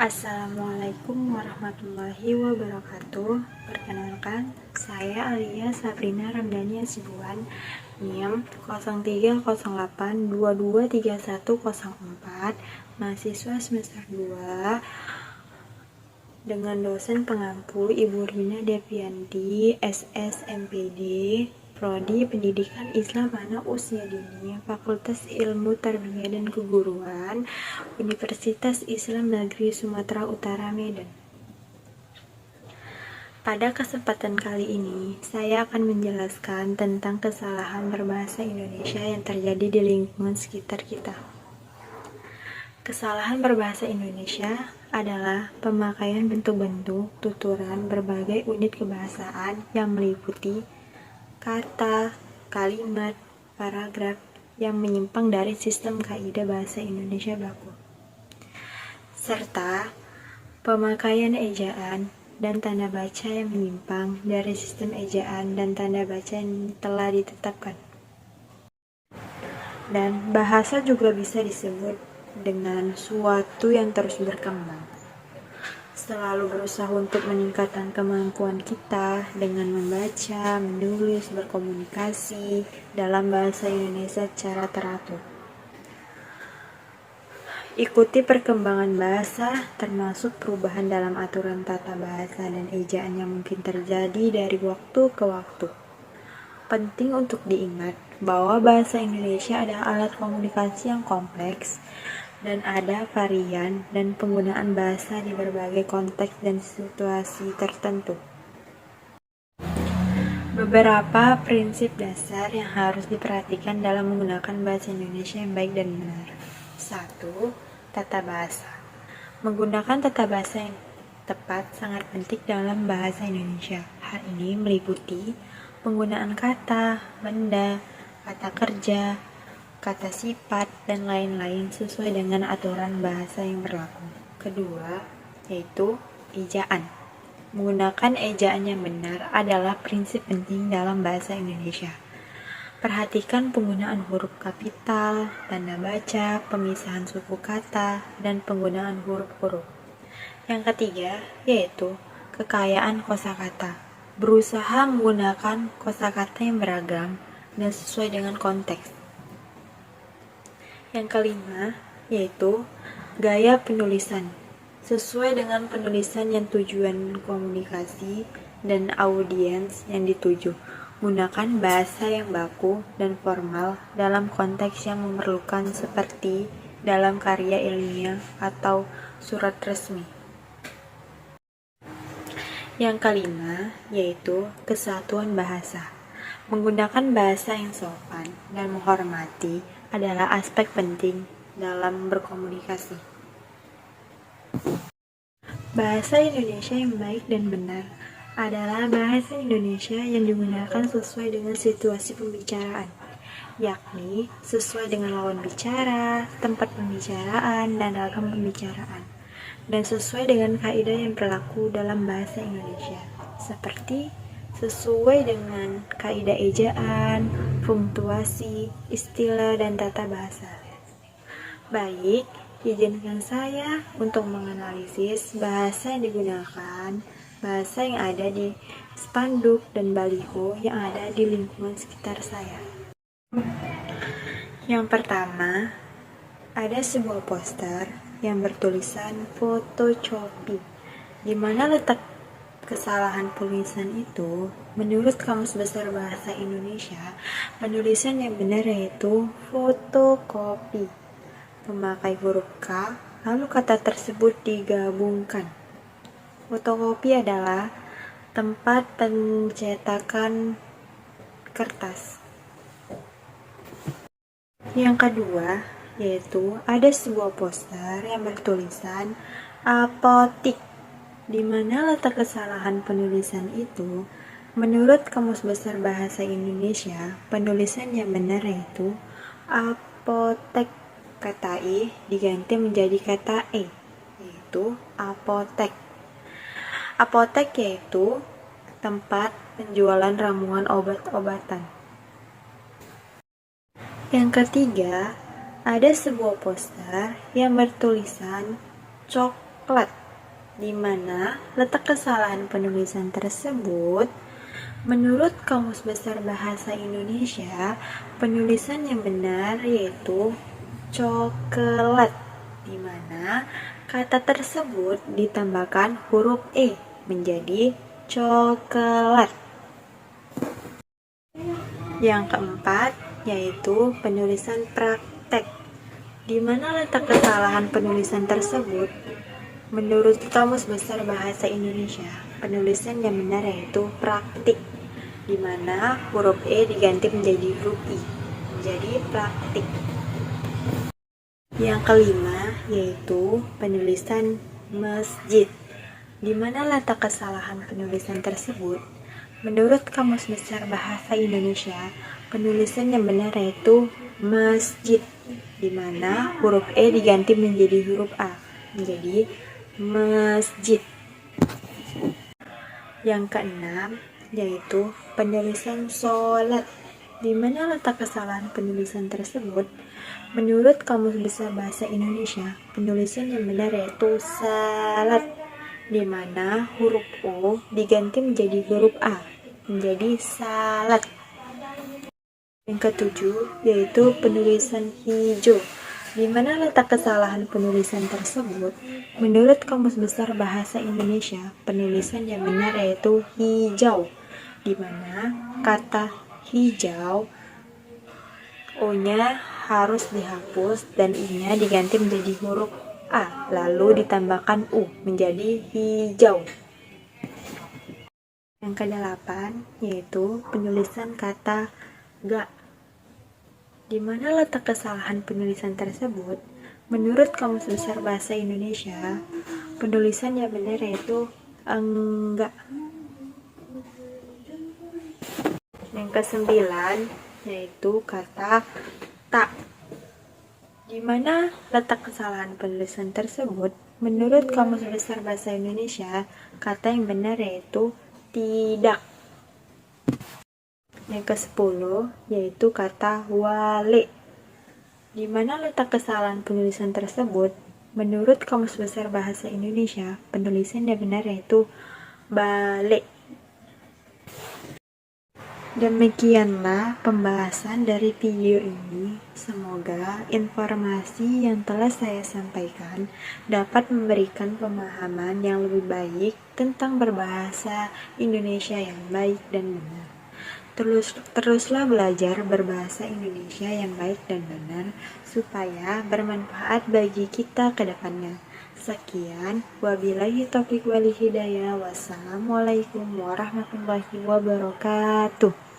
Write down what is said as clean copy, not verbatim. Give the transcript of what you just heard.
Assalamualaikum warahmatullahi wabarakatuh. Perkenalkan, saya Alia Sabrina Ramdhani Hasibuan, NIM 0308223104, mahasiswa semester 2, dengan dosen pengampu Ibu Rina Devianti, SSMPD, Prodi Pendidikan Islam Anak Usia Dini, Fakultas Ilmu Tarbiyah dan Keguruan, Universitas Islam Negeri Sumatera Utara, Medan. Pada kesempatan kali ini, saya akan menjelaskan tentang kesalahan berbahasa Indonesia yang terjadi di lingkungan sekitar kita. Kesalahan berbahasa Indonesia adalah pemakaian bentuk-bentuk tuturan berbagai unit kebahasaan yang meliputi kata, kalimat, paragraf yang menyimpang dari sistem kaidah bahasa Indonesia baku, serta pemakaian ejaan dan tanda baca yang menyimpang dari sistem ejaan dan tanda baca yang telah ditetapkan. Dan bahasa juga bisa disebut dengan suatu yang terus berkembang, selalu berusaha untuk meningkatkan kemampuan kita dengan membaca, menulis, berkomunikasi dalam bahasa Indonesia secara teratur. Ikuti perkembangan bahasa, termasuk perubahan dalam aturan tata bahasa dan ejaan yang mungkin terjadi dari waktu ke waktu. Penting untuk diingat bahwa bahasa Indonesia adalah alat komunikasi yang kompleks dan ada varian dan penggunaan bahasa di berbagai konteks dan situasi tertentu. Beberapa prinsip dasar yang harus diperhatikan dalam menggunakan bahasa Indonesia yang baik dan benar. 1. Tata bahasa. Menggunakan tata bahasa yang tepat sangat penting dalam bahasa Indonesia. Hal ini meliputi penggunaan kata, benda, kata kerja, kata sifat, dan lain-lain sesuai dengan aturan bahasa yang berlaku. Kedua, yaitu ejaan. Menggunakan ejaan yang benar adalah prinsip penting dalam bahasa Indonesia. Perhatikan penggunaan huruf kapital, tanda baca, pemisahan suku kata, dan penggunaan huruf-huruf. Yang ketiga, yaitu kekayaan kosakata. Berusaha menggunakan kosakata yang beragam dan sesuai dengan konteks. Yang kelima, yaitu gaya penulisan. Sesuai dengan penulisan yang tujuan komunikasi dan audiens yang dituju. Gunakan bahasa yang baku dan formal dalam konteks yang memerlukan seperti dalam karya ilmiah atau surat resmi. Yang kelima, yaitu kesatuan bahasa. Menggunakan bahasa yang sopan dan menghormati adalah aspek penting dalam berkomunikasi. Bahasa Indonesia yang baik dan benar adalah bahasa Indonesia yang digunakan sesuai dengan situasi pembicaraan, yakni sesuai dengan lawan bicara, tempat pembicaraan, dan ragam pembicaraan, dan sesuai dengan kaidah yang berlaku dalam bahasa Indonesia, seperti sesuai dengan kaidah ejaan, punktuasi, istilah, dan tata bahasa. Baik, izinkan saya untuk menganalisis bahasa yang digunakan, bahasa yang ada di spanduk dan baliho yang ada di lingkungan sekitar saya. Yang pertama, ada sebuah poster yang bertulisan foto Copi. Di mana letak kesalahan penulisan itu? Menurut Kamus Besar Bahasa Indonesia, penulisan yang benar yaitu fotokopi. Memakai huruf K, lalu kata tersebut digabungkan. Fotokopi adalah tempat pencetakan kertas. Yang kedua, yaitu ada sebuah poster yang bertulisan apotik. Di mana letak kesalahan penulisan itu? Menurut Kamus Besar Bahasa Indonesia, penulisan yang benar yaitu apotek. Kata I diganti menjadi kata E, yaitu apotek. Apotek yaitu tempat penjualan ramuan obat-obatan. Yang ketiga, ada sebuah poster yang bertulisan cok coklat. Di mana letak kesalahan penulisan tersebut? Menurut Kamus Besar Bahasa Indonesia, penulisan yang benar yaitu coklat, di mana kata tersebut ditambahkan huruf E menjadi coklat. Yang keempat yaitu penulisan praktek. Di mana letak kesalahan penulisan tersebut? Menurut Kamus Besar Bahasa Indonesia, penulisan yang benar yaitu praktik, di mana huruf E diganti menjadi huruf I, menjadi praktik. Yang kelima yaitu penulisan masjid. Di mana letak kesalahan penulisan tersebut? Menurut Kamus Besar Bahasa Indonesia, penulisan yang benar yaitu masjid, di mana huruf E diganti menjadi huruf A, menjadi masjid. Yang keenam yaitu penulisan sholat. Di mana letak kesalahan penulisan tersebut? Menurut Kamus Besar Bahasa Indonesia, penulisan yang benar yaitu salat, di mana huruf O diganti menjadi huruf A, menjadi salat. Yang ketujuh yaitu penulisan hijau. Di mana letak kesalahan penulisan tersebut? Menurut Kamus Besar Bahasa Indonesia, penulisan yang benar yaitu hijau, di mana kata hijau O-nya harus dihapus dan I-nya diganti menjadi huruf A, lalu ditambahkan U menjadi hijau. Yang kedelapan yaitu penulisan kata ga. Di mana letak kesalahan penulisan tersebut? Menurut Kamus Besar Bahasa Indonesia, penulisan yang benar yaitu enggak. Yang kesembilan yaitu kata tak. Di mana letak kesalahan penulisan tersebut? Menurut Kamus Besar Bahasa Indonesia, kata yang benar yaitu tidak. Yang ke-10 yaitu kata wale. Di mana letak kesalahan penulisan tersebut? Menurut Kamus Besar Bahasa Indonesia, penulisan yang benar yaitu balik. Demikianlah pembahasan dari video ini. Semoga informasi yang telah saya sampaikan dapat memberikan pemahaman yang lebih baik tentang berbahasa Indonesia yang baik dan benar. Teruslah belajar berbahasa Indonesia yang baik dan benar supaya bermanfaat bagi kita ke depannya. Sekian, wabillahi taufiq wal hidayah. Wassalamualaikum warahmatullahi wabarakatuh.